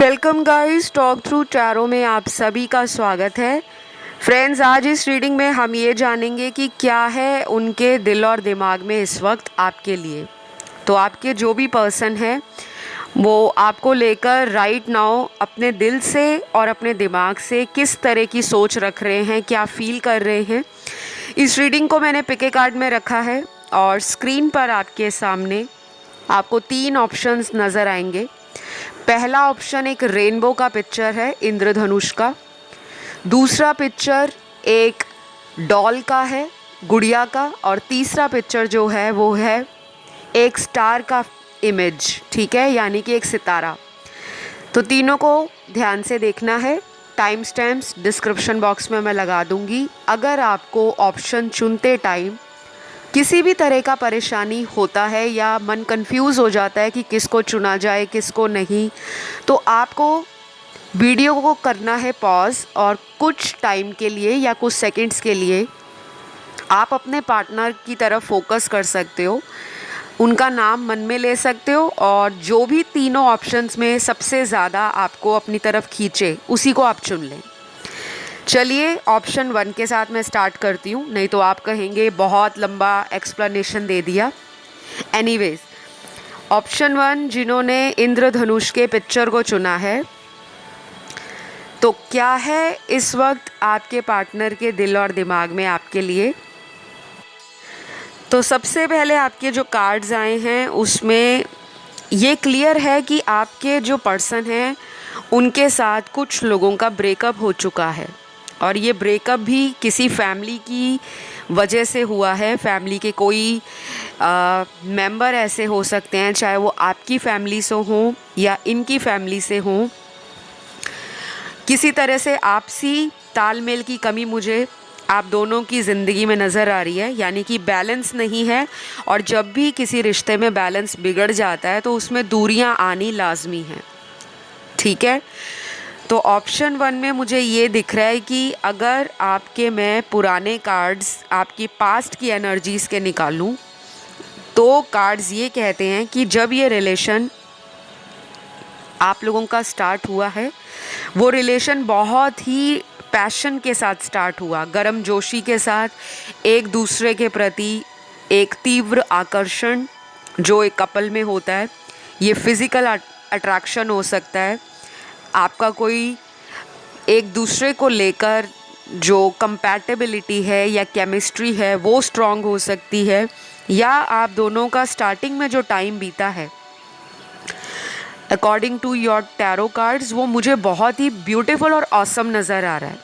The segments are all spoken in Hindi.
Welcome guys, talk through tarot में आप सभी का स्वागत है। फ्रेंड्स, आज इस रीडिंग में हम ये जानेंगे कि क्या है उनके दिल और दिमाग में इस वक्त आपके लिए। तो आपके जो भी पर्सन है वो आपको लेकर राइट नाउ अपने दिल से और अपने दिमाग से किस तरह की सोच रख रहे हैं, क्या फील कर रहे हैं। इस रीडिंग को मैंने पिके कार्ड में रखा है और स्क्रीन पर आपके सामने आपको 3 ऑप्शंस नज़र आएंगे। पहला ऑप्शन एक रेनबो का पिक्चर है, इंद्रधनुष का। दूसरा पिक्चर एक डॉल का है, गुड़िया का। और तीसरा पिक्चर जो है वो है एक स्टार का इमेज, ठीक है, यानी कि एक सितारा। तो तीनों को ध्यान से देखना है। टाइम स्टैम्प्स डिस्क्रिप्शन बॉक्स में मैं लगा दूंगी। अगर आपको ऑप्शन चुनते टाइम किसी भी तरह का परेशानी होता है या मन कंफ्यूज हो जाता है कि किसको चुना जाए किसको नहीं, तो आपको वीडियो को करना है पॉज और कुछ टाइम के लिए या कुछ सेकंड्स के लिए आप अपने पार्टनर की तरफ फोकस कर सकते हो, उनका नाम मन में ले सकते हो और जो भी तीनों ऑप्शंस में सबसे ज़्यादा आपको अपनी तरफ खींचे उसी को आप चुन लें। चलिए ऑप्शन 1 के साथ मैं स्टार्ट करती हूँ, नहीं तो आप कहेंगे बहुत लंबा एक्सप्लेनेशन दे दिया। एनीवेज, ऑप्शन 1 जिन्होंने इंद्रधनुष के पिक्चर को चुना है, तो क्या है इस वक्त आपके पार्टनर के दिल और दिमाग में आपके लिए। तो सबसे पहले आपके जो कार्ड्स आए हैं उसमें ये क्लियर है कि आपके जो पर्सन हैं उनके साथ कुछ लोगों का ब्रेकअप हो चुका है और ये ब्रेकअप भी किसी फैमिली की वजह से हुआ है। फैमिली के कोई मेंबर ऐसे हो सकते हैं, चाहे वो आपकी फैमिली से हों या इनकी फैमिली से हों। किसी तरह से आपसी तालमेल की कमी मुझे आप दोनों की ज़िंदगी में नज़र आ रही है, यानी कि बैलेंस नहीं है। और जब भी किसी रिश्ते में बैलेंस बिगड़ जाता है तो उसमें दूरियां आनी लाजमी हैं, ठीक है। तो ऑप्शन 1 में मुझे ये दिख रहा है कि अगर आपके मैं पुराने कार्ड्स आपकी पास्ट की एनर्जीज़ के निकालूं तो कार्ड्स ये कहते हैं कि जब ये रिलेशन आप लोगों का स्टार्ट हुआ है वो रिलेशन बहुत ही पैशन के साथ स्टार्ट हुआ, गर्म जोशी के साथ, एक दूसरे के प्रति एक तीव्र आकर्षण जो एक कपल में होता है। ये फिज़िकल अट्रैक्शन हो सकता है, आपका कोई एक दूसरे को लेकर जो कंपैटिबिलिटी है या केमिस्ट्री है वो स्ट्रॉन्ग हो सकती है, या आप दोनों का स्टार्टिंग में जो टाइम बीता है according to your tarot cards वो मुझे बहुत ही ब्यूटीफुल और ऑसम नज़र आ रहा है।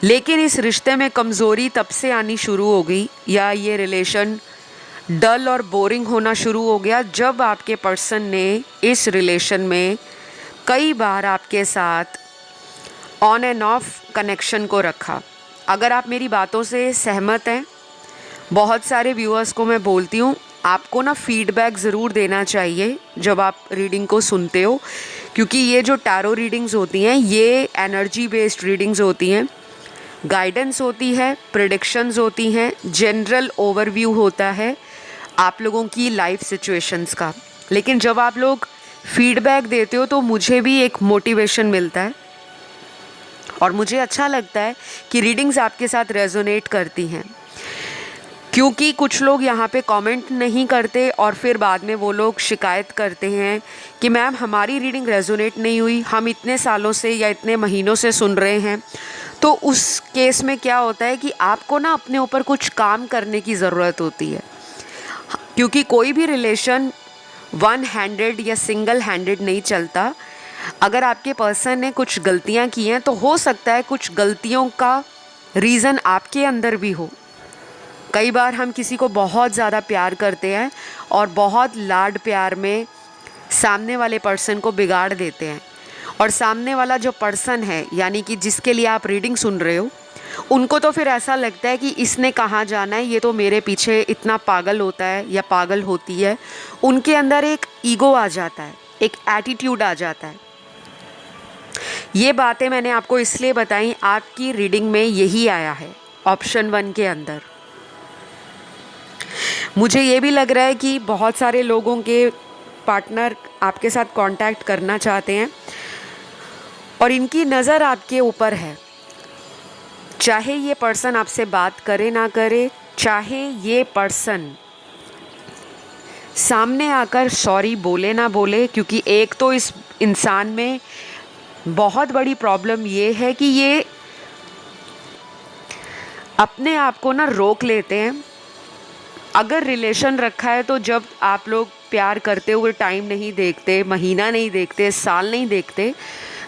लेकिन इस रिश्ते में कमज़ोरी तब से आनी शुरू हो गई या ये रिलेशन डल और बोरिंग होना शुरू हो गया जब आपके पर्सन ने इस रिलेशन में कई बार आपके साथ ऑन एंड ऑफ कनेक्शन को रखा। अगर आप मेरी बातों से सहमत हैं, बहुत सारे व्यूअर्स को मैं बोलती हूँ आपको ना फीडबैक ज़रूर देना चाहिए जब आप रीडिंग को सुनते हो, क्योंकि ये जो टैरो रीडिंग्स होती हैं ये एनर्जी बेस्ड रीडिंग्स होती हैं, गाइडेंस होती है, प्रेडिक्शंस होती हैं, जनरल ओवरव्यू होता है आप लोगों की लाइफ सिचुएशंस का। लेकिन जब आप लोग फीडबैक देते हो तो मुझे भी एक मोटिवेशन मिलता है और मुझे अच्छा लगता है कि रीडिंग्स आपके साथ रेजोनेट करती हैं, क्योंकि कुछ लोग यहाँ पे कमेंट नहीं करते और फिर बाद में वो लोग शिकायत करते हैं कि मैम हमारी रीडिंग रेजोनेट नहीं हुई, हम इतने सालों से या इतने महीनों से सुन रहे हैं। तो उस केस में क्या होता है कि आपको ना अपने ऊपर कुछ काम करने की ज़रूरत होती है, क्योंकि कोई भी रिलेशन वन हैंडेड या सिंगल हैंडेड नहीं चलता। अगर आपके पर्सन ने कुछ गलतियां की हैं तो हो सकता है कुछ गलतियों का रीज़न आपके अंदर भी हो। कई बार हम किसी को बहुत ज़्यादा प्यार करते हैं और बहुत लाड प्यार में सामने वाले पर्सन को बिगाड़ देते हैं, और सामने वाला जो पर्सन है यानी कि जिसके लिए आप रीडिंग सुन रहे हो उनको तो फिर ऐसा लगता है कि इसने कहाँ जाना है, ये तो मेरे पीछे इतना पागल होता है या पागल होती है। उनके अंदर एक ईगो आ जाता है, एक एटीट्यूड आ जाता है। ये बातें मैंने आपको इसलिए बताई, आपकी रीडिंग में यही आया है ऑप्शन 1 के अंदर। मुझे ये भी लग रहा है कि बहुत सारे लोगों के पार्टनर आपके साथ कांटेक्ट करना चाहते हैं और इनकी नज़र आपके ऊपर है। चाहे ये पर्सन आपसे बात करे ना करे, चाहे ये पर्सन सामने आकर सॉरी बोले ना बोले, क्योंकि एक तो इस इंसान में बहुत बड़ी प्रॉब्लम ये है कि ये अपने आप को ना रोक लेते हैं। अगर रिलेशन रखा है तो जब आप लोग प्यार करते हुए टाइम नहीं देखते, महीना नहीं देखते, साल नहीं देखते,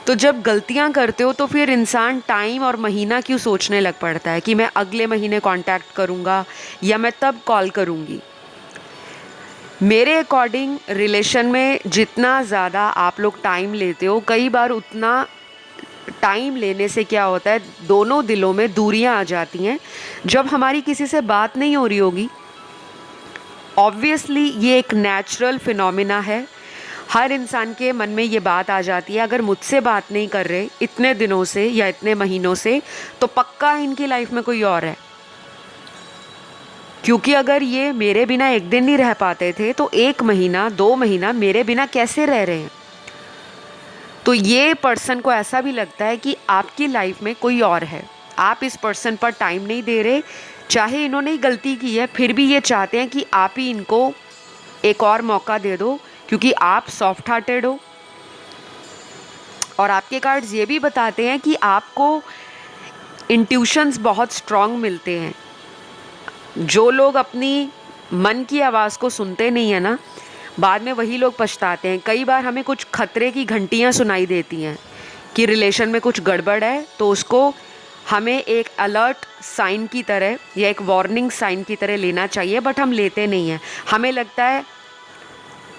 तो जब गलतियां करते हो तो फिर इंसान टाइम और महीना क्यों सोचने लग पड़ता है कि मैं अगले महीने कांटेक्ट करूंगा या मैं तब कॉल करूंगी। मेरे अकॉर्डिंग रिलेशन में जितना ज़्यादा आप लोग टाइम लेते हो, कई बार उतना टाइम लेने से क्या होता है, दोनों दिलों में दूरियां आ जाती हैं। जब हमारी किसी से बात नहीं हो रही होगी, ऑब्वियसली ये एक नेचुरल फिनोमिना है, हर इंसान के मन में ये बात आ जाती है, अगर मुझसे बात नहीं कर रहे इतने दिनों से या इतने महीनों से तो पक्का इनकी लाइफ में कोई और है। क्योंकि अगर ये मेरे बिना एक दिन नहीं रह पाते थे तो 1 महीना 2 महीना मेरे बिना कैसे रह रहे हैं। तो ये पर्सन को ऐसा भी लगता है कि आपकी लाइफ में कोई और है, आप इस पर्सन पर टाइम नहीं दे रहे। चाहे इन्होंने ही गलती की है, फिर भी ये चाहते हैं कि आप ही इनको एक और मौका दे दो, क्योंकि आप सॉफ्ट हार्टेड हो। और आपके कार्ड्स ये भी बताते हैं कि आपको इंट्यूशंस बहुत स्ट्रॉन्ग मिलते हैं। जो लोग अपनी मन की आवाज़ को सुनते नहीं है ना, बाद में वही लोग पछताते हैं। कई बार हमें कुछ खतरे की घंटियां सुनाई देती हैं कि रिलेशन में कुछ गड़बड़ है, तो उसको हमें एक अलर्ट साइन की तरह या एक वार्निंग साइन की तरह लेना चाहिए, बट हम लेते नहीं हैं। हमें लगता है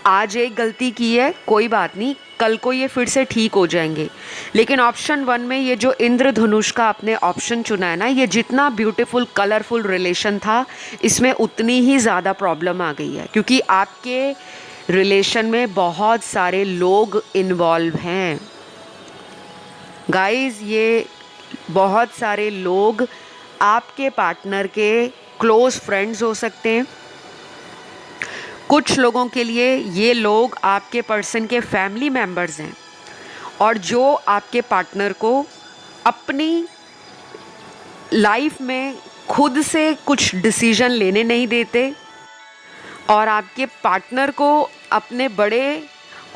आज एक गलती की है, कोई बात नहीं, कल को ये फिर से ठीक हो जाएंगे। लेकिन ऑप्शन 1 में ये जो इंद्रधनुष का आपने ऑप्शन चुना है ना, ये जितना ब्यूटीफुल कलरफुल रिलेशन था, इसमें उतनी ही ज़्यादा प्रॉब्लम आ गई है, क्योंकि आपके रिलेशन में बहुत सारे लोग इन्वॉल्व हैं गाइस। ये बहुत सारे लोग आपके पार्टनर के क्लोज फ्रेंड्स हो सकते हैं। कुछ लोगों के लिए ये लोग आपके पर्सन के फैमिली मेम्बर्स हैं, और जो आपके पार्टनर को अपनी लाइफ में खुद से कुछ डिसीजन लेने नहीं देते, और आपके पार्टनर को अपने बड़े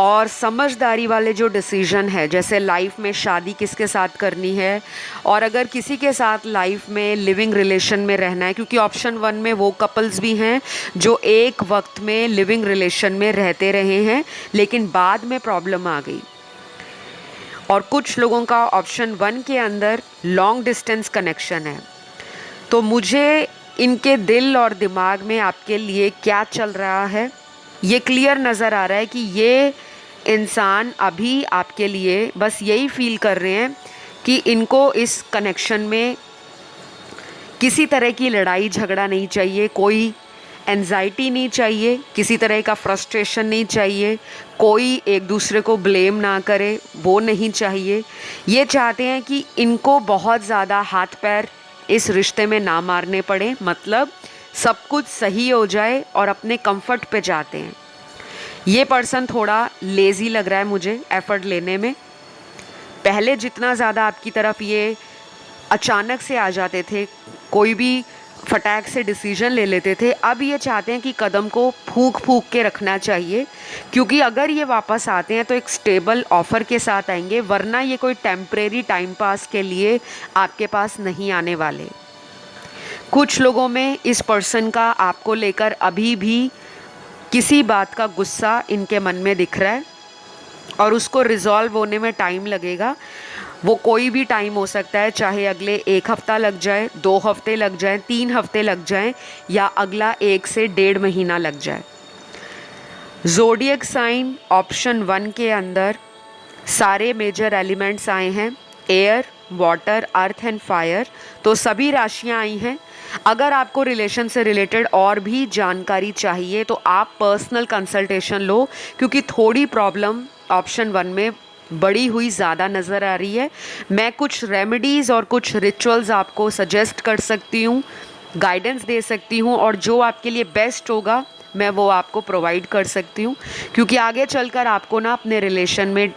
और समझदारी वाले जो डिसीजन है, जैसे लाइफ में शादी किसके साथ करनी है, और अगर किसी के साथ लाइफ में लिविंग रिलेशन में रहना है, क्योंकि ऑप्शन 1 में वो कपल्स भी हैं जो एक वक्त में लिविंग रिलेशन में रहते रहे हैं लेकिन बाद में प्रॉब्लम आ गई। और कुछ लोगों का ऑप्शन 1 के अंदर लॉन्ग डिस्टेंस कनेक्शन है। तो मुझे इनके दिल और दिमाग में आपके लिए क्या चल रहा है ये क्लियर नज़र आ रहा है कि ये इंसान अभी आपके लिए बस यही फील कर रहे हैं कि इनको इस कनेक्शन में किसी तरह की लड़ाई झगड़ा नहीं चाहिए, कोई एंजाइटी नहीं चाहिए, किसी तरह का फ्रस्ट्रेशन नहीं चाहिए, कोई एक दूसरे को ब्लेम ना करे वो नहीं चाहिए। ये चाहते हैं कि इनको बहुत ज़्यादा हाथ पैर इस रिश्ते में ना मारने पड़े, मतलब सब कुछ सही हो जाए और अपने कंफर्ट पे जाते हैं। ये पर्सन थोड़ा लेज़ी लग रहा है मुझे एफ़र्ट लेने में। पहले जितना ज़्यादा आपकी तरफ ये अचानक से आ जाते थे, कोई भी फटाक से डिसीजन ले लेते थे, अब ये चाहते हैं कि कदम को फूंक फूंक के रखना चाहिए, क्योंकि अगर ये वापस आते हैं तो एक स्टेबल ऑफ़र के साथ आएंगे, वरना ये कोई टेम्परेरी टाइम पास के लिए आपके पास नहीं आने वाले। कुछ लोगों में इस पर्सन का आपको लेकर अभी भी किसी बात का गुस्सा इनके मन में दिख रहा है, और उसको रिजॉल्व होने में टाइम लगेगा। वो कोई भी टाइम हो सकता है, चाहे अगले 1 हफ्ता लग जाए, 2 हफ्ते लग जाए, 3 हफ्ते लग जाए, या अगला 1 से 1.5 महीना लग जाए। ज़ोडिएक साइन ऑप्शन 1 के अंदर सारे मेजर एलिमेंट्स आए हैं, air, water, earth and fire. तो सभी राशियां आई हैं। अगर आपको रिलेशन से रिलेटेड और भी जानकारी चाहिए तो आप पर्सनल कंसल्टेशन लो, क्योंकि थोड़ी प्रॉब्लम ऑप्शन 1 में बड़ी हुई ज़्यादा नज़र आ रही है। मैं कुछ रेमेडीज़ और कुछ रिचुअल्स आपको सजेस्ट कर सकती हूँ, गाइडेंस दे सकती हूँ, और जो आपके लिए बेस्ट होगा मैं वो आपको प्रोवाइड कर सकती हूँ, क्योंकि आगे चलकर आपको ना अपने रिलेशन में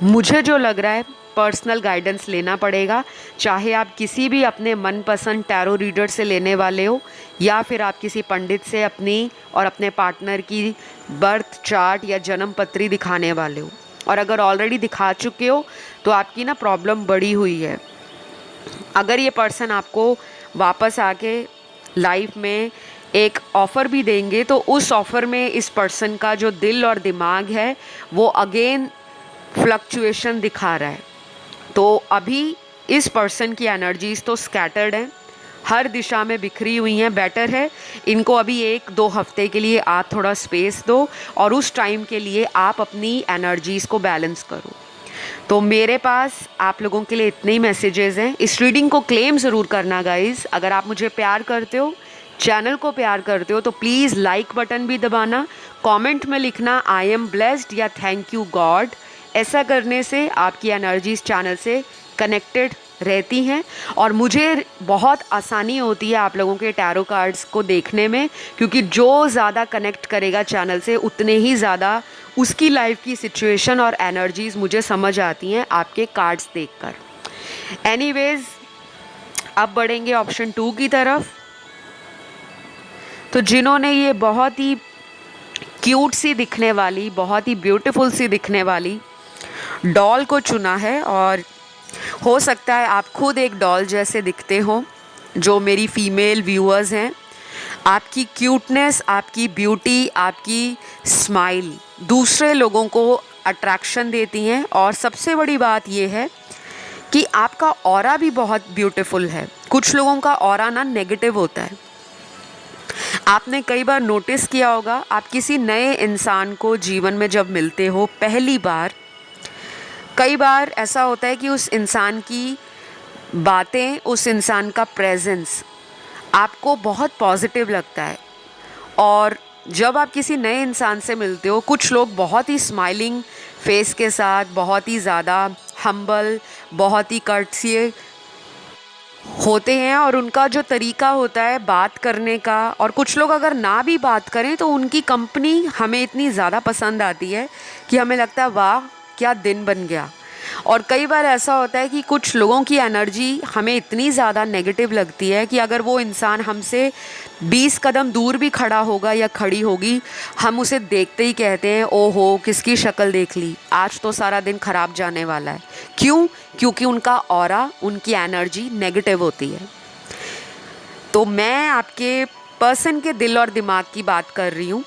मुझे जो लग रहा है पर्सनल गाइडेंस लेना पड़ेगा। चाहे आप किसी भी अपने मनपसंद टैरो रीडर से लेने वाले हो या फिर आप किसी पंडित से अपनी और अपने पार्टनर की बर्थ चार्ट या जन्म पत्री दिखाने वाले हो। और अगर ऑलरेडी दिखा चुके हो तो आपकी ना प्रॉब्लम बड़ी हुई है। अगर ये पर्सन आपको वापस आके लाइफ में एक ऑफ़र भी देंगे तो उस ऑफ़र में इस पर्सन का जो दिल और दिमाग है वो अगेन फ्लक्चुएशन दिखा रहा है। तो अभी इस पर्सन की एनर्जीज तो स्कैटर्ड हैं, हर दिशा में बिखरी हुई हैं। बेटर है इनको अभी 1-2 हफ्ते के लिए आप थोड़ा स्पेस दो और उस टाइम के लिए आप अपनी एनर्जीज़ को बैलेंस करो। तो मेरे पास आप लोगों के लिए इतने ही मैसेजेस हैं। इस रीडिंग को क्लेम ज़रूर करना गाइज़। अगर आप मुझे प्यार करते हो, चैनल को प्यार करते हो तो प्लीज़ लाइक बटन भी दबाना, कमेंट में लिखना आई एम ब्लेस्ड या थैंक यू गॉड। ऐसा करने से आपकी एनर्जीज चैनल से कनेक्टेड रहती हैं और मुझे बहुत आसानी होती है आप लोगों के टैरो कार्ड्स को देखने में, क्योंकि जो ज़्यादा कनेक्ट करेगा चैनल से उतने ही ज़्यादा उसकी लाइफ की सिचुएशन और एनर्जीज़ मुझे समझ आती हैं आपके कार्ड्स देखकर। एनीवेज, अब बढ़ेंगे ऑप्शन 2 की तरफ। तो जिन्होंने ये बहुत ही क्यूट सी दिखने वाली, बहुत ही ब्यूटीफुल सी दिखने वाली डॉल को चुना है, और हो सकता है आप खुद एक डॉल जैसे दिखते हो जो मेरी फीमेल व्यूअर्स हैं। आपकी क्यूटनेस, आपकी ब्यूटी, आपकी स्माइल दूसरे लोगों को अट्रैक्शन देती हैं। और सबसे बड़ी बात यह है कि आपका ऑरा भी बहुत ब्यूटीफुल है। कुछ लोगों का ऑरा ना नेगेटिव होता है। आपने कई बार नोटिस किया होगा, आप किसी नए इंसान को जीवन में जब मिलते हो पहली बार, कई बार ऐसा होता है कि उस इंसान की बातें, उस इंसान का प्रेजेंस आपको बहुत पॉजिटिव लगता है। और जब आप किसी नए इंसान से मिलते हो, कुछ लोग बहुत ही स्माइलिंग फेस के साथ, बहुत ही ज़्यादा हम्बल, बहुत ही कर्टसी होते हैं और उनका जो तरीका होता है बात करने का, और कुछ लोग अगर ना भी बात करें तो उनकी कंपनी हमें इतनी ज़्यादा पसंद आती है कि हमें लगता है वाह क्या दिन बन गया। और कई बार ऐसा होता है कि कुछ लोगों की एनर्जी हमें इतनी ज़्यादा नेगेटिव लगती है कि अगर वो इंसान हमसे 20 कदम दूर भी खड़ा होगा या खड़ी होगी, हम उसे देखते ही कहते हैं ओहो किसकी शक्ल देख ली, आज तो सारा दिन ख़राब जाने वाला है। क्यों? क्योंकि उनका ऑरा, उनकी एनर्जी नेगेटिव होती है। तो मैं आपके पर्सन के दिल और दिमाग की बात कर रही हूँ।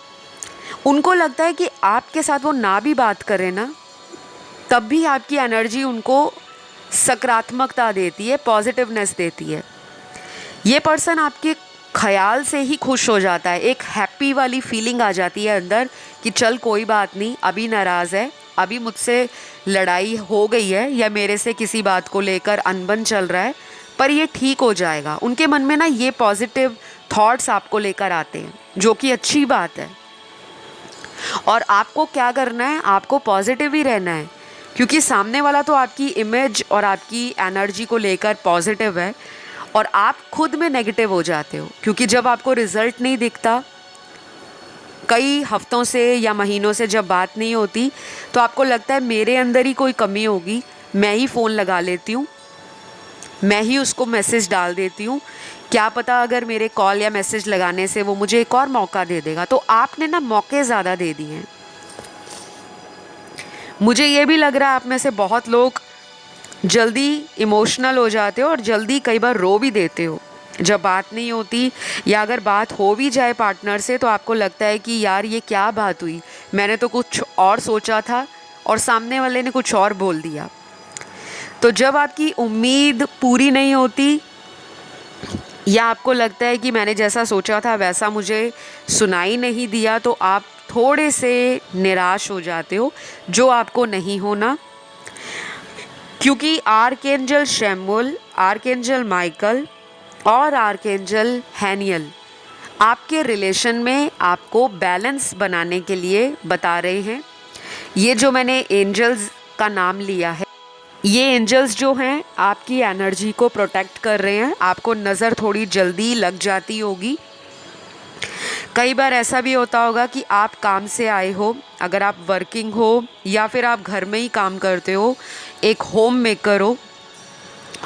उनको लगता है कि आपके साथ वो ना भी बात करें ना, तब भी आपकी एनर्जी उनको सकारात्मकता देती है, पॉजिटिवनेस देती है। ये पर्सन आपके ख्याल से ही खुश हो जाता है, एक हैप्पी वाली फीलिंग आ जाती है अंदर कि चल कोई बात नहीं, अभी नाराज़ है, अभी मुझसे लड़ाई हो गई है या मेरे से किसी बात को लेकर अनबन चल रहा है, पर ये ठीक हो जाएगा। उनके मन में ना ये पॉजिटिव थॉट्स आपको लेकर आते हैं, जो कि अच्छी बात है। और आपको क्या करना है, आपको पॉजिटिव ही रहना है, क्योंकि सामने वाला तो आपकी इमेज और आपकी एनर्जी को लेकर पॉजिटिव है और आप खुद में नेगेटिव हो जाते हो। क्योंकि जब आपको रिज़ल्ट नहीं दिखता, कई हफ्तों से या महीनों से जब बात नहीं होती, तो आपको लगता है मेरे अंदर ही कोई कमी होगी, मैं ही फ़ोन लगा लेती हूँ, मैं ही उसको मैसेज डाल देती हूँ, क्या पता अगर मेरे कॉल या मैसेज लगाने से वो मुझे एक और मौका दे देगा। तो आपने ना मौके ज़्यादा दे दिए हैं। मुझे ये भी लग रहा है आप में से बहुत लोग जल्दी इमोशनल हो जाते हो और जल्दी कई बार रो भी देते हो जब बात नहीं होती, या अगर बात हो भी जाए पार्टनर से तो आपको लगता है कि यार ये क्या बात हुई, मैंने तो कुछ और सोचा था और सामने वाले ने कुछ और बोल दिया। तो जब आपकी उम्मीद पूरी नहीं होती या आपको लगता है कि मैंने जैसा सोचा था वैसा मुझे सुनाई नहीं दिया, तो आप थोड़े से निराश हो जाते हो, जो आपको नहीं होना। क्योंकि आर्कएंजल शैमुएल, आर्कएंजल माइकल और आर्कएंजल हैनियल आपके रिलेशन में आपको बैलेंस बनाने के लिए बता रहे हैं। ये जो मैंने एंजल्स का नाम लिया है, ये एंजल्स जो हैं आपकी एनर्जी को प्रोटेक्ट कर रहे हैं। आपको नज़र थोड़ी जल्दी लग जाती होगी, कई बार ऐसा भी होता होगा कि आप काम से आए हो, अगर आप वर्किंग हो या फिर आप घर में ही काम करते हो, एक होम मेकर हो,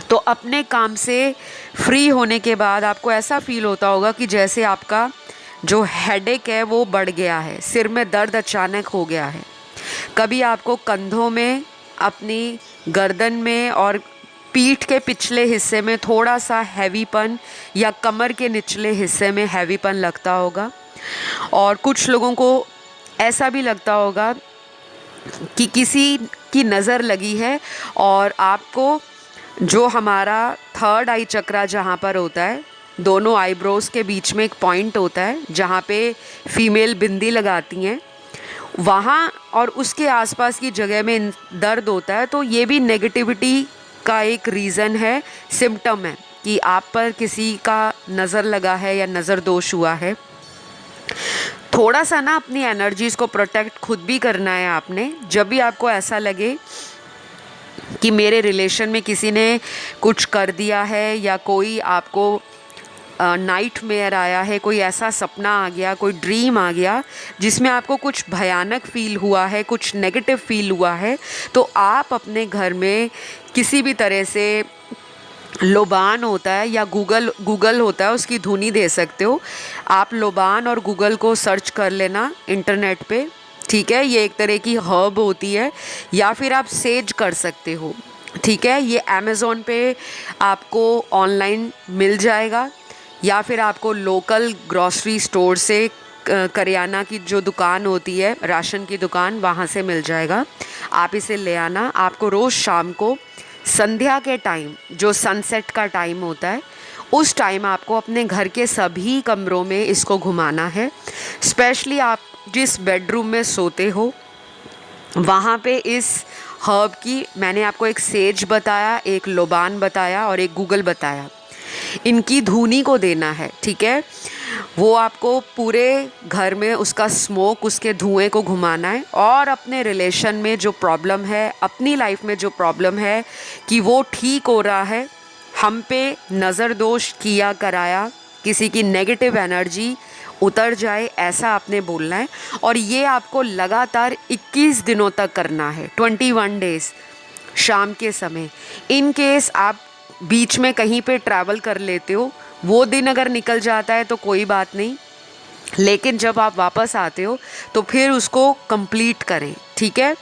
तो अपने काम से फ्री होने के बाद आपको ऐसा फील होता होगा कि जैसे आपका जो हेडेक है वो बढ़ गया है, सिर में दर्द अचानक हो गया है। कभी आपको कंधों में, अपनी गर्दन में और पीठ के पिछले हिस्से में थोड़ा सा हैवीपन या कमर के निचले हिस्से में हैवीपन लगता होगा। और कुछ लोगों को ऐसा भी लगता होगा कि किसी की नज़र लगी है और आपको जो हमारा थर्ड आई चक्रा जहाँ पर होता है, दोनों आईब्रोज़ के बीच में एक पॉइंट होता है जहाँ पे फीमेल बिंदी लगाती हैं, वहाँ और उसके आसपास की जगह में दर्द होता है। तो ये भी नेगेटिविटी का एक रीज़न है, सिम्टम है कि आप पर किसी का नज़र लगा है या नज़र दोष हुआ है। थोड़ा सा ना अपनी एनर्जीज़ को प्रोटेक्ट खुद भी करना है आपने। जब भी आपको ऐसा लगे कि मेरे रिलेशन में किसी ने कुछ कर दिया है या कोई आपको नाइट मेयर आया है, कोई ऐसा सपना आ गया, कोई ड्रीम आ गया जिसमें आपको कुछ भयानक फील हुआ है, कुछ नेगेटिव फील हुआ है, तो आप अपने घर में किसी भी तरह से लोबान होता है या गूगल होता है, उसकी धुनी दे सकते हो। आप लोबान और गूगल को सर्च कर लेना इंटरनेट पे, ठीक है। ये एक तरह की हर्ब होती है। या फिर आप सेज कर सकते हो, ठीक है। ये अमेज़ॉन पे आपको ऑनलाइन मिल जाएगा या फिर आपको लोकल ग्रॉसरी स्टोर से, करियाना की जो दुकान होती है, राशन की दुकान, वहाँ से मिल जाएगा। आप इसे ले आना। आपको रोज़ शाम को संध्या के टाइम, जो सनसेट का टाइम होता है, उस टाइम आपको अपने घर के सभी कमरों में इसको घुमाना है। स्पेशली आप जिस बेडरूम में सोते हो वहाँ पे इस हर्ब की, मैंने आपको एक सेज बताया, एक लोबान बताया और एक गूगल बताया, इनकी धुनी को देना है, ठीक है। वो आपको पूरे घर में उसका स्मोक, उसके धुएं को घुमाना है। और अपने रिलेशन में जो प्रॉब्लम है, अपनी लाइफ में जो प्रॉब्लम है कि वो ठीक हो रहा है, हम पे नज़र दोष किया कराया, किसी की नेगेटिव एनर्जी उतर जाए, ऐसा आपने बोलना है। और ये आपको लगातार 21 दिनों तक करना है, 21 डेज़, शाम के समय। इन केस आप बीच में कहीं पे ट्रैवल कर लेते हो, वो दिन अगर निकल जाता है तो कोई बात नहीं, लेकिन जब आप वापस आते हो तो फिर उसको कंप्लीट करें, ठीक है।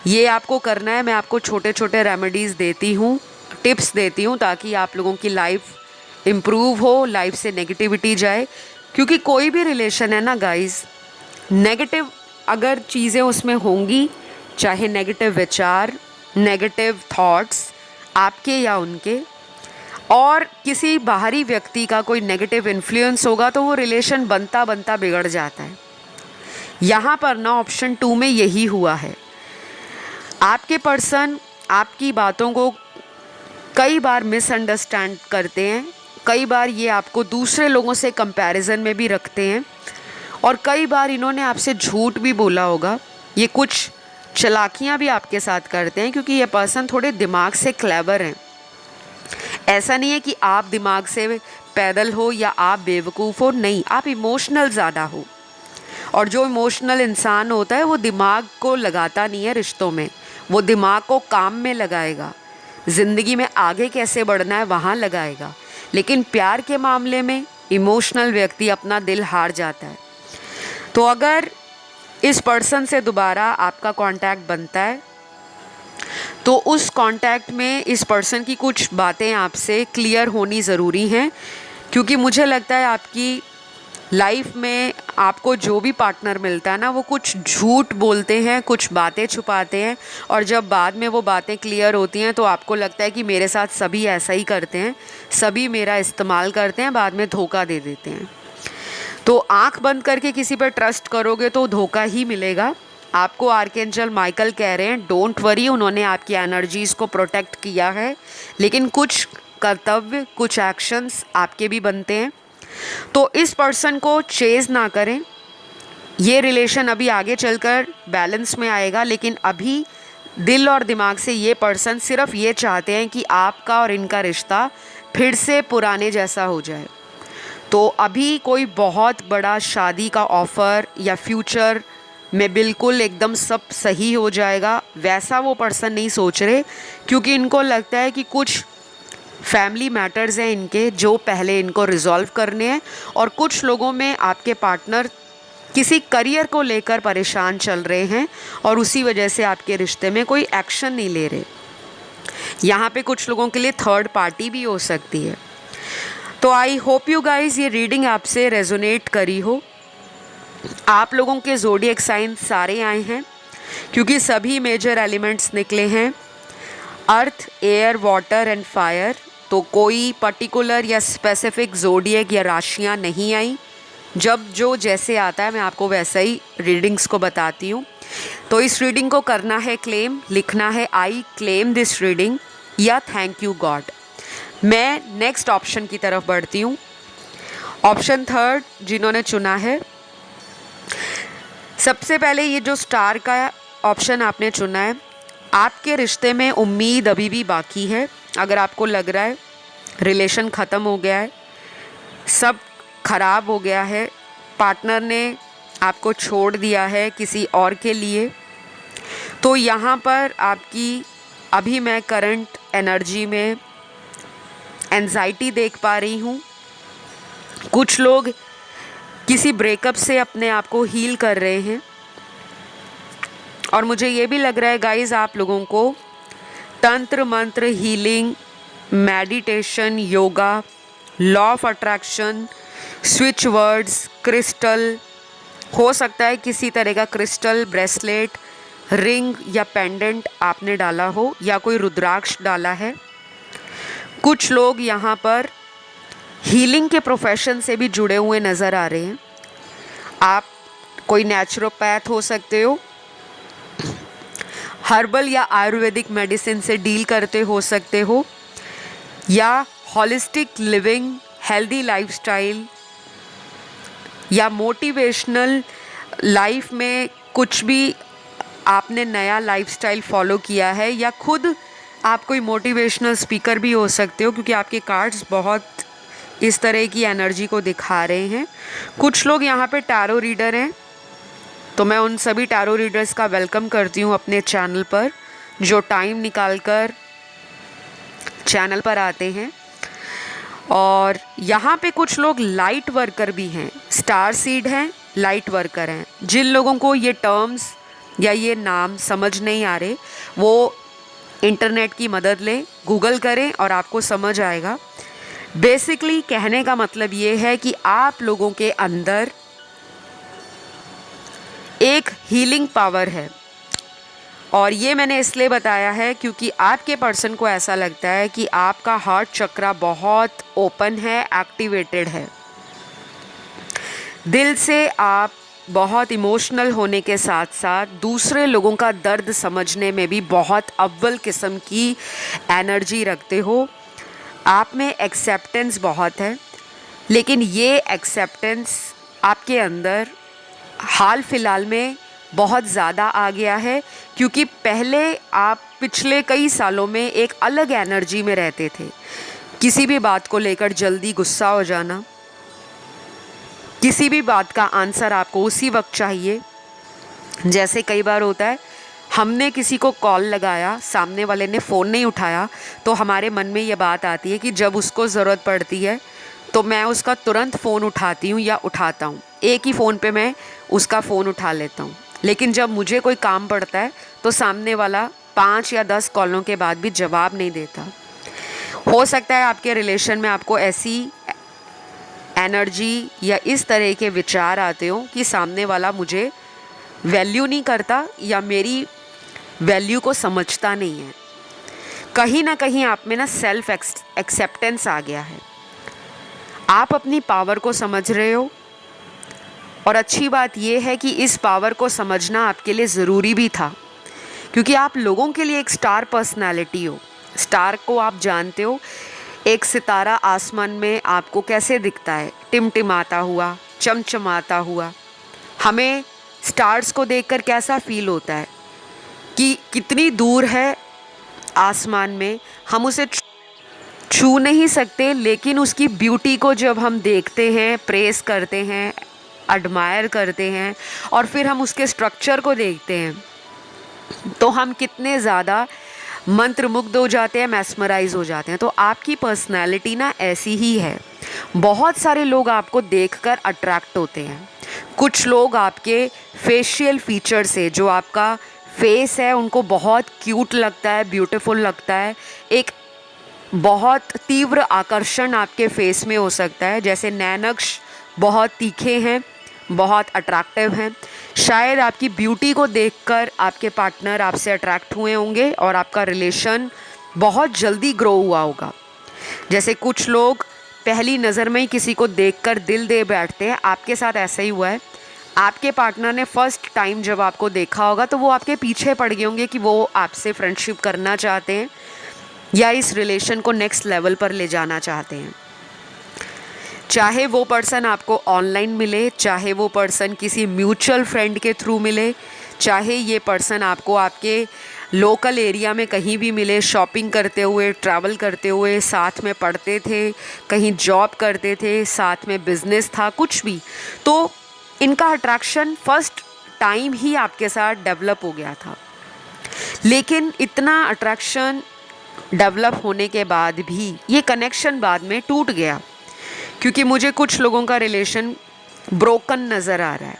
ये आपको करना है। मैं आपको छोटे छोटे रेमेडीज़ देती हूँ, टिप्स देती हूँ, ताकि आप लोगों की लाइफ इम्प्रूव हो, लाइफ से नेगेटिविटी जाए। क्योंकि कोई भी रिलेशन है ना गाइस, नेगेटिव अगर चीज़ें उसमें होंगी, चाहे नेगेटिव विचार, नेगेटिव थॉट्स आपके या उनके, और किसी बाहरी व्यक्ति का कोई नेगेटिव इन्फ्लुएंस होगा, तो वो रिलेशन बनता बनता बिगड़ जाता है। यहाँ पर ना ऑप्शन 2 में यही हुआ है। आपके पर्सन आपकी बातों को कई बार मिसअंडरस्टैंड करते हैं, कई बार ये आपको दूसरे लोगों से कंपैरिजन में भी रखते हैं, और कई बार इन्होंने आपसे झूठ भी बोला होगा। ये कुछ चालाकियाँ भी आपके साथ करते हैं, क्योंकि ये पर्सन थोड़े दिमाग से क्लेवर हैं। ऐसा नहीं है कि आप दिमाग से पैदल हो या आप बेवकूफ़ हो, नहीं, आप इमोशनल ज़्यादा हो। और जो इमोशनल इंसान होता है वो दिमाग को लगाता नहीं है रिश्तों में, वो दिमाग को काम में लगाएगा, ज़िंदगी में आगे कैसे बढ़ना है वहाँ लगाएगा। लेकिन प्यार के मामले में इमोशनल व्यक्ति अपना दिल हार जाता है। तो अगर इस पर्सन से दोबारा आपका कांटेक्ट बनता है, तो उस कांटेक्ट में इस पर्सन की कुछ बातें आपसे क्लियर होनी ज़रूरी हैं। क्योंकि मुझे लगता है आपकी लाइफ में आपको जो भी पार्टनर मिलता है ना, वो कुछ झूठ बोलते हैं, कुछ बातें छुपाते हैं, और जब बाद में वो बातें क्लियर होती हैं तो आपको लगता है कि मेरे साथ सभी ऐसा ही करते हैं, सभी मेरा इस्तेमाल करते हैं, बाद में धोखा दे देते हैं। तो आंख बंद करके किसी पर ट्रस्ट करोगे तो धोखा ही मिलेगा। आपको आर्कएंजल माइकल कह रहे हैं, डोंट वरी, उन्होंने आपकी एनर्जीज़ को प्रोटेक्ट किया है, लेकिन कुछ कर्तव्य, कुछ एक्शंस आपके भी बनते हैं। तो इस पर्सन को चेज़ ना करें। ये रिलेशन अभी आगे चलकर बैलेंस में आएगा, लेकिन अभी दिल और दिमाग से ये पर्सन सिर्फ ये चाहते हैं कि आपका और इनका रिश्ता फिर से पुराने जैसा हो जाए। तो अभी कोई बहुत बड़ा शादी का ऑफ़र या फ्यूचर में बिल्कुल एकदम सब सही हो जाएगा वैसा वो पर्सन नहीं सोच रहे, क्योंकि इनको लगता है कि कुछ फैमिली मैटर्स हैं इनके जो पहले इनको रिजॉल्व करने हैं, और कुछ लोगों में आपके पार्टनर किसी करियर को लेकर परेशान चल रहे हैं और उसी वजह से आपके रिश्ते में कोई एक्शन नहीं ले रहे। यहाँ पे कुछ लोगों के लिए थर्ड पार्टी भी हो सकती है। तो आई होप यू गाइज ये रीडिंग आपसे रेजोनेट करी हो। आप लोगों के ज़ोडिएक साइन सारे आए हैं क्योंकि सभी मेजर एलिमेंट्स निकले हैं, अर्थ, एयर, वाटर एंड फायर। तो कोई पर्टिकुलर या स्पेसिफिक ज़ोडिएक या राशियाँ नहीं आई। जब जो जैसे आता है मैं आपको वैसा ही रीडिंग्स को बताती हूँ। तो इस रीडिंग को करना है क्लेम, लिखना है आई क्लेम दिस रीडिंग या थैंक यू गॉड। मैं नेक्स्ट ऑप्शन की तरफ बढ़ती हूँ। ऑप्शन थर्ड जिन्होंने चुना है, सबसे पहले ये जो स्टार का ऑप्शन आपने चुना है, आपके रिश्ते में उम्मीद अभी भी बाकी है। अगर आपको लग रहा है रिलेशन ख़त्म हो गया है, सब खराब हो गया है, पार्टनर ने आपको छोड़ दिया है किसी और के लिए, तो यहाँ पर आपकी अभी मैं करंट एनर्जी में एंजाइटी देख पा रही हूँ। कुछ लोग किसी ब्रेकअप से अपने आप को हील कर रहे हैं, और मुझे ये भी लग रहा है गाइस आप लोगों को तंत्र मंत्र, healing, meditation, yoga, law of attraction, switch words, crystal, हो सकता है किसी तरह का क्रिस्टल, ब्रेसलेट, रिंग या पेंडेंट आपने डाला हो या कोई रुद्राक्ष डाला है। कुछ लोग यहाँ पर हीलिंग के प्रोफेशन से भी जुड़े हुए नज़र आ रहे हैं। आप कोई नेचुरोपैथ हो सकते हो, हर्बल या आयुर्वेदिक मेडिसिन से डील करते हो सकते हो, या होलिस्टिक लिविंग, हेल्दी लाइफस्टाइल या मोटिवेशनल लाइफ में कुछ भी आपने नया लाइफस्टाइल फॉलो किया है, या खुद आप कोई मोटिवेशनल स्पीकर भी हो सकते हो, क्योंकि आपके कार्ड्स बहुत इस तरह की एनर्जी को दिखा रहे हैं। कुछ लोग यहाँ पे टैरो रीडर हैं, तो मैं उन सभी टैरो रीडर्स का वेलकम करती हूँ अपने चैनल पर, जो टाइम निकाल कर चैनल पर आते हैं। और यहाँ पे कुछ लोग लाइट वर्कर भी हैं, स्टार सीड हैं, लाइट वर्कर हैं। जिन लोगों को ये टर्म्स या ये नाम समझ नहीं आ रहे, वो इंटरनेट की मदद लें, गूगल करें और आपको समझ आएगा। बेसिकली कहने का मतलब ये है कि आप लोगों के अंदर एक हीलिंग पावर है, और ये मैंने इसलिए बताया है क्योंकि आपके पर्सन को ऐसा लगता है कि आपका हार्ट चक्रा बहुत ओपन है, एक्टिवेटेड है। दिल से आप बहुत इमोशनल होने के साथ साथ दूसरे लोगों का दर्द समझने में भी बहुत अव्वल किस्म की एनर्जी रखते हो। आप में एक्सेप्टेंस बहुत है, लेकिन ये एक्सेप्टेंस आपके अंदर हाल फिलहाल में बहुत ज़्यादा आ गया है, क्योंकि पहले आप पिछले कई सालों में एक अलग एनर्जी में रहते थे। किसी भी बात को लेकर जल्दी गुस्सा हो जाना, किसी भी बात का आंसर आपको उसी वक्त चाहिए। जैसे कई बार होता है, हमने किसी को कॉल लगाया, सामने वाले ने फ़ोन नहीं उठाया, तो हमारे मन में ये बात आती है कि जब उसको ज़रूरत पड़ती है तो मैं उसका तुरंत फ़ोन उठाती हूँ या उठाता हूँ, एक ही फ़ोन पे मैं उसका फ़ोन उठा लेता हूँ। लेकिन जब मुझे कोई काम पड़ता है तो सामने वाला 5 या 10 कॉलों के बाद भी जवाब नहीं देता। हो सकता है आपके रिलेशन में आपको ऐसी एनर्जी या इस तरह के विचार आते हो कि सामने वाला मुझे वैल्यू नहीं करता या मेरी वैल्यू को समझता नहीं है। कहीं ना कहीं आप में ना सेल्फ एक्सेप्टेंस आ गया है, आप अपनी पावर को समझ रहे हो। और अच्छी बात यह है कि इस पावर को समझना आपके लिए ज़रूरी भी था, क्योंकि आप लोगों के लिए एक स्टार पर्सनालिटी हो। स्टार को आप जानते हो, एक सितारा आसमान में आपको कैसे दिखता है, टिमटिमाता हुआ, चमचमाता हुआ। हमें स्टार्स को देखकर कैसा फील होता है कि कितनी दूर है आसमान में, हम उसे छू नहीं सकते, लेकिन उसकी ब्यूटी को जब हम देखते हैं, प्रेस करते हैं, एडमायर करते हैं और फिर हम उसके स्ट्रक्चर को देखते हैं तो हम कितने ज़्यादा मंत्रमुग्ध हो जाते हैं, मैस्मराइज हो जाते हैं। तो आपकी पर्सनैलिटी ना ऐसी ही है। बहुत सारे लोग आपको देखकर अट्रैक्ट होते हैं। कुछ लोग आपके फेशियल फीचर से, जो आपका फेस है, उनको बहुत क्यूट लगता है, ब्यूटीफुल लगता है। एक बहुत तीव्र आकर्षण आपके फेस में हो सकता है, जैसे नैनक्श बहुत तीखे हैं, बहुत अट्रैक्टिव हैं। शायद आपकी ब्यूटी को देखकर आपके पार्टनर आपसे अट्रैक्ट हुए होंगे और आपका रिलेशन बहुत जल्दी ग्रो हुआ होगा। जैसे कुछ लोग पहली नज़र में ही किसी को देखकर दिल दे बैठते हैं, आपके साथ ऐसा ही हुआ है। आपके पार्टनर ने फर्स्ट टाइम जब आपको देखा होगा तो वो आपके पीछे पड़ गए होंगे कि वो आपसे फ्रेंडशिप करना चाहते हैं या इस रिलेशन को नेक्स्ट लेवल पर ले जाना चाहते हैं। चाहे वो पर्सन आपको ऑनलाइन मिले, चाहे वो पर्सन किसी म्यूचुअल फ्रेंड के थ्रू मिले, चाहे ये पर्सन आपको आपके लोकल एरिया में कहीं भी मिले, शॉपिंग करते हुए, ट्रैवल करते हुए, साथ में पढ़ते थे, कहीं जॉब करते थे, साथ में बिजनेस था, कुछ भी, तो इनका अट्रैक्शन फर्स्ट टाइम ही आपके साथ डेवलप हो गया था। लेकिन इतना अट्रैक्शन डेवलप होने के बाद भी ये कनेक्शन बाद में टूट गया, क्योंकि मुझे कुछ लोगों का रिलेशन ब्रोकन नज़र आ रहा है।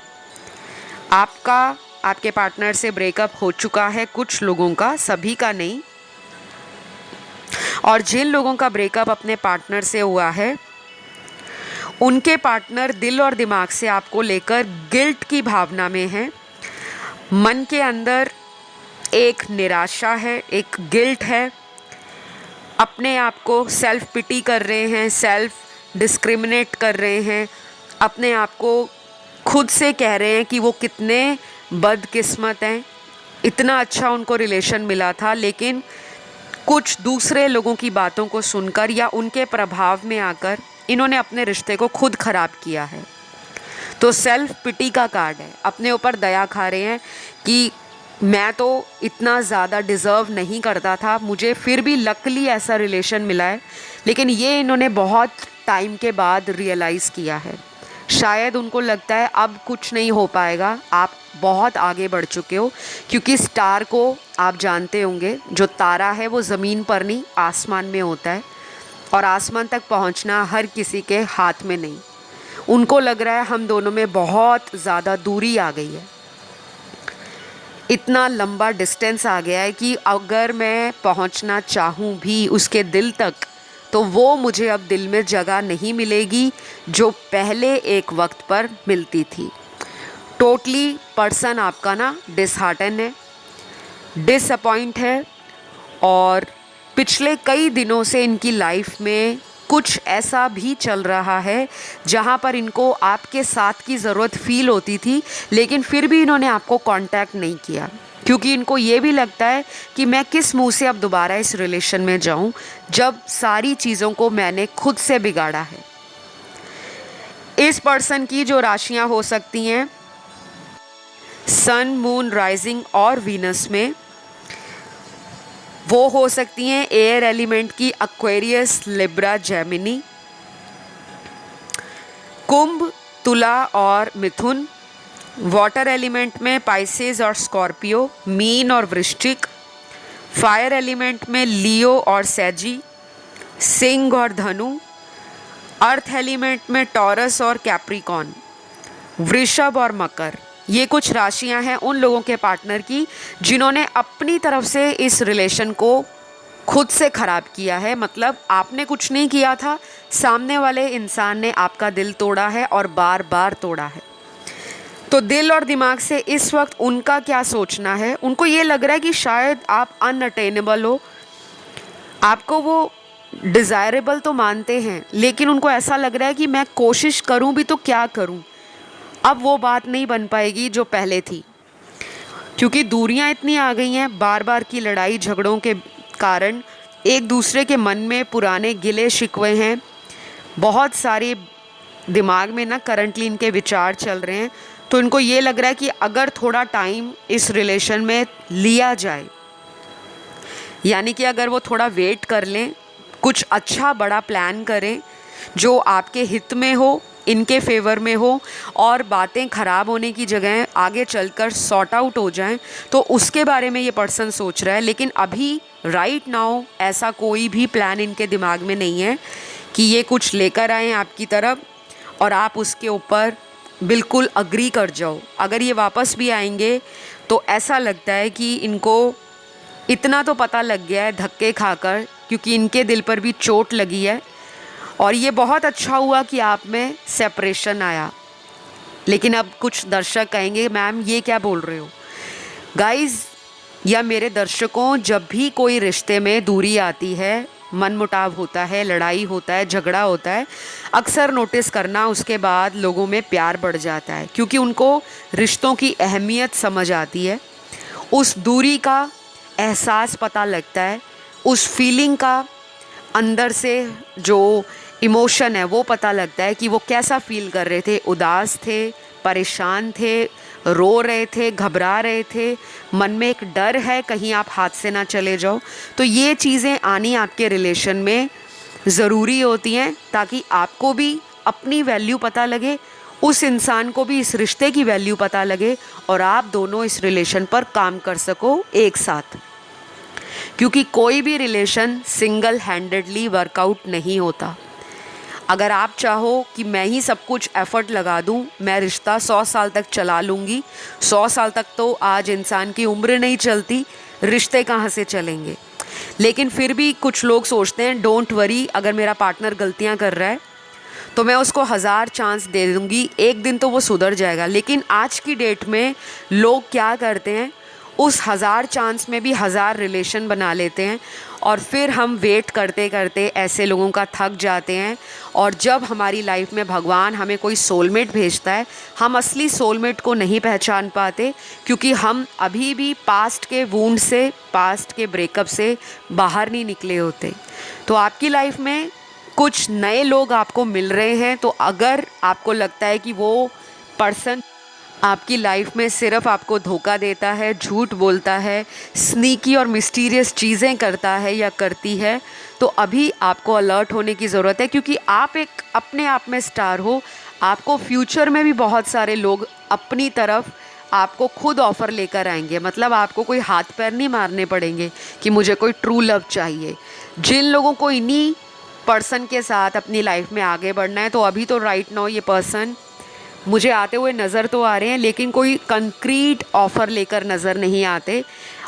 आपका आपके पार्टनर से ब्रेकअप हो चुका है, कुछ लोगों का, सभी का नहीं। और जिन लोगों का ब्रेकअप अपने पार्टनर से हुआ है, उनके पार्टनर दिल और दिमाग से आपको लेकर गिल्ट की भावना में हैं। मन के अंदर एक निराशा है, एक गिल्ट है, अपने आप को सेल्फ पिटी कर रहे हैं, सेल्फ डिस्क्रिमिनेट कर रहे हैं, अपने आप को खुद से कह रहे हैं कि वो कितने बदकिस्मत हैं, इतना अच्छा उनको रिलेशन मिला था, लेकिन कुछ दूसरे लोगों की बातों को सुनकर या उनके प्रभाव में आकर इन्होंने अपने रिश्ते को खुद ख़राब किया है। तो सेल्फ पिटी का कार्ड है, अपने ऊपर दया खा रहे हैं कि मैं तो इतना ज़्यादा डिज़र्व नहीं करता था, मुझे फिर भी लकली ऐसा रिलेशन मिला है। लेकिन ये इन्होंने बहुत टाइम के बाद रियलाइज़ किया है। शायद उनको लगता है अब कुछ नहीं हो पाएगा, आप बहुत आगे बढ़ चुके हो, क्योंकि स्टार को आप जानते होंगे, जो तारा है वो ज़मीन पर नहीं आसमान में होता है, और आसमान तक पहुंचना हर किसी के हाथ में नहीं। उनको लग रहा है हम दोनों में बहुत ज़्यादा दूरी आ गई है, इतना लंबा डिस्टेंस आ गया है कि अगर मैं पहुंचना चाहूँ भी उसके दिल तक, तो वो मुझे अब दिल में जगह नहीं मिलेगी जो पहले एक वक्त पर मिलती थी। टोटली पर्सन आपका ना डिसहार्टन है, डिसअपॉइंट है, और पिछले कई दिनों से इनकी लाइफ में कुछ ऐसा भी चल रहा है जहाँ पर इनको आपके साथ की ज़रूरत फील होती थी, लेकिन फिर भी इन्होंने आपको कांटेक्ट नहीं किया, क्योंकि इनको ये भी लगता है कि मैं किस मुंह से अब दोबारा इस रिलेशन में जाऊं जब सारी चीज़ों को मैंने खुद से बिगाड़ा है। इस पर्सन की जो राशियां हो सकती हैं सन, मून, राइजिंग और वीनस में, वो हो सकती हैं एयर एलिमेंट की एक्वेरियस, लिब्रा, जेमिनी, कुंभ, तुला और मिथुन, वाटर एलिमेंट में पाइसेस और स्कॉर्पियो, मीन और वृश्चिक, फायर एलिमेंट में लियो और सैजी, सिंह और धनु, अर्थ एलिमेंट में टॉरस और कैप्रिकॉन, वृषभ और मकर। ये कुछ राशियां हैं उन लोगों के पार्टनर की जिन्होंने अपनी तरफ से इस रिलेशन को खुद से ख़राब किया है। मतलब आपने कुछ नहीं किया था, सामने वाले इंसान ने आपका दिल तोड़ा है और बार बार तोड़ा है। तो दिल और दिमाग से इस वक्त उनका क्या सोचना है, उनको ये लग रहा है कि शायद आप अनअटेनेबल हो, आपको वो डिज़ायरेबल तो मानते हैं, लेकिन उनको ऐसा लग रहा है कि मैं कोशिश करूं भी तो क्या करूं, अब वो बात नहीं बन पाएगी जो पहले थी, क्योंकि दूरियां इतनी आ गई हैं, बार बार की लड़ाई झगड़ों के कारण एक दूसरे के मन में पुराने गिले शिकवे हैं, बहुत सारे दिमाग में ना करंटली इनके विचार चल रहे हैं। तो इनको ये लग रहा है कि अगर थोड़ा टाइम इस रिलेशन में लिया जाए, यानी कि अगर वो थोड़ा वेट कर लें, कुछ अच्छा बड़ा प्लान करें जो आपके हित में हो, इनके फेवर में हो, और बातें ख़राब होने की जगह आगे चलकर सॉर्ट आउट हो जाएं, तो उसके बारे में ये पर्सन सोच रहा है। लेकिन अभी राइट नाउ ऐसा कोई भी प्लान इनके दिमाग में नहीं है कि ये कुछ लेकर आएँ आपकी तरफ और आप उसके ऊपर बिल्कुल अग्री कर जाओ। अगर ये वापस भी आएंगे तो ऐसा लगता है कि इनको इतना तो पता लग गया है धक्के खाकर, क्योंकि इनके दिल पर भी चोट लगी है। और ये बहुत अच्छा हुआ कि आप में सेपरेशन आया। लेकिन अब कुछ दर्शक कहेंगे मैम ये क्या बोल रहे हो। गाइज़ या मेरे दर्शकों, जब भी कोई रिश्ते में दूरी आती है, मनमुटाव होता है, लड़ाई होता है, झगड़ा होता है, अक्सर नोटिस करना उसके बाद लोगों में प्यार बढ़ जाता है, क्योंकि उनको रिश्तों की अहमियत समझ आती है। उस दूरी का एहसास पता लगता है, उस फीलिंग का अंदर से जो इमोशन है वो पता लगता है कि वो कैसा फील कर रहे थे। उदास थे, परेशान थे, रो रहे थे, घबरा रहे थे, मन में एक डर है कहीं आप हाथ से ना चले जाओ। तो ये चीज़ें आनी आपके रिलेशन में ज़रूरी होती हैं, ताकि आपको भी अपनी वैल्यू पता लगे, उस इंसान को भी इस रिश्ते की वैल्यू पता लगे, और आप दोनों इस रिलेशन पर काम कर सको एक साथ। क्योंकि कोई भी रिलेशन सिंगल हैंडेडली वर्कआउट नहीं होता। अगर आप चाहो कि मैं ही सब कुछ एफ़र्ट लगा दूं, मैं रिश्ता 100 साल तक चला लूँगी, 100 साल तक तो आज इंसान की उम्र नहीं चलती, रिश्ते कहाँ से चलेंगे। लेकिन फिर भी कुछ लोग सोचते हैं डोंट वरी, अगर मेरा पार्टनर गलतियाँ कर रहा है तो मैं उसको 1000 चांस दे दूँगी, एक दिन तो वो सुधर जाएगा। लेकिन आज की डेट में लोग क्या करते हैं, उस 1000 चांस में भी 1000 रिलेशन बना लेते हैं, और फिर हम वेट करते करते ऐसे लोगों का थक जाते हैं। और जब हमारी लाइफ में भगवान हमें कोई सोलमेट भेजता है, हम असली सोलमेट को नहीं पहचान पाते, क्योंकि हम अभी भी पास्ट के वूंड से, पास्ट के ब्रेकअप से बाहर नहीं निकले होते। तो आपकी लाइफ में कुछ नए लोग आपको मिल रहे हैं, तो अगर आपको लगता है कि वो पर्सन आपकी लाइफ में सिर्फ आपको धोखा देता है, झूठ बोलता है, स्नीकी और मिस्टीरियस चीज़ें करता है या करती है, तो अभी आपको अलर्ट होने की ज़रूरत है। क्योंकि आप एक अपने आप में स्टार हो। आपको फ्यूचर में भी बहुत सारे लोग अपनी तरफ आपको खुद ऑफ़र लेकर आएंगे। मतलब आपको कोई हाथ पैर नहीं मारने पड़ेंगे कि मुझे कोई ट्रू लव चाहिए। जिन लोगों को इन्हीं पर्सन के साथ अपनी लाइफ में आगे बढ़ना है, तो अभी तो राइट नाउ ये पर्सन मुझे आते हुए नज़र तो आ रहे हैं, लेकिन कोई कंक्रीट ऑफ़र लेकर नज़र नहीं आते।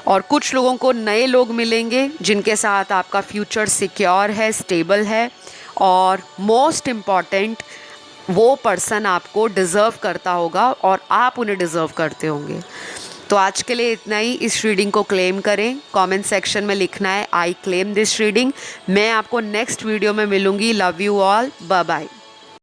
और कुछ लोगों को नए लोग मिलेंगे जिनके साथ आपका फ्यूचर सिक्योर है, स्टेबल है, और मोस्ट इम्पॉर्टेंट वो पर्सन आपको डिज़र्व करता होगा और आप उन्हें डिज़र्व करते होंगे। तो आज के लिए इतना ही। इस रीडिंग को क्लेम करें, कमेंट सेक्शन में लिखना है आई क्लेम दिस रीडिंग। मैं आपको नेक्स्ट वीडियो में मिलूँगी। Love you all, bye bye.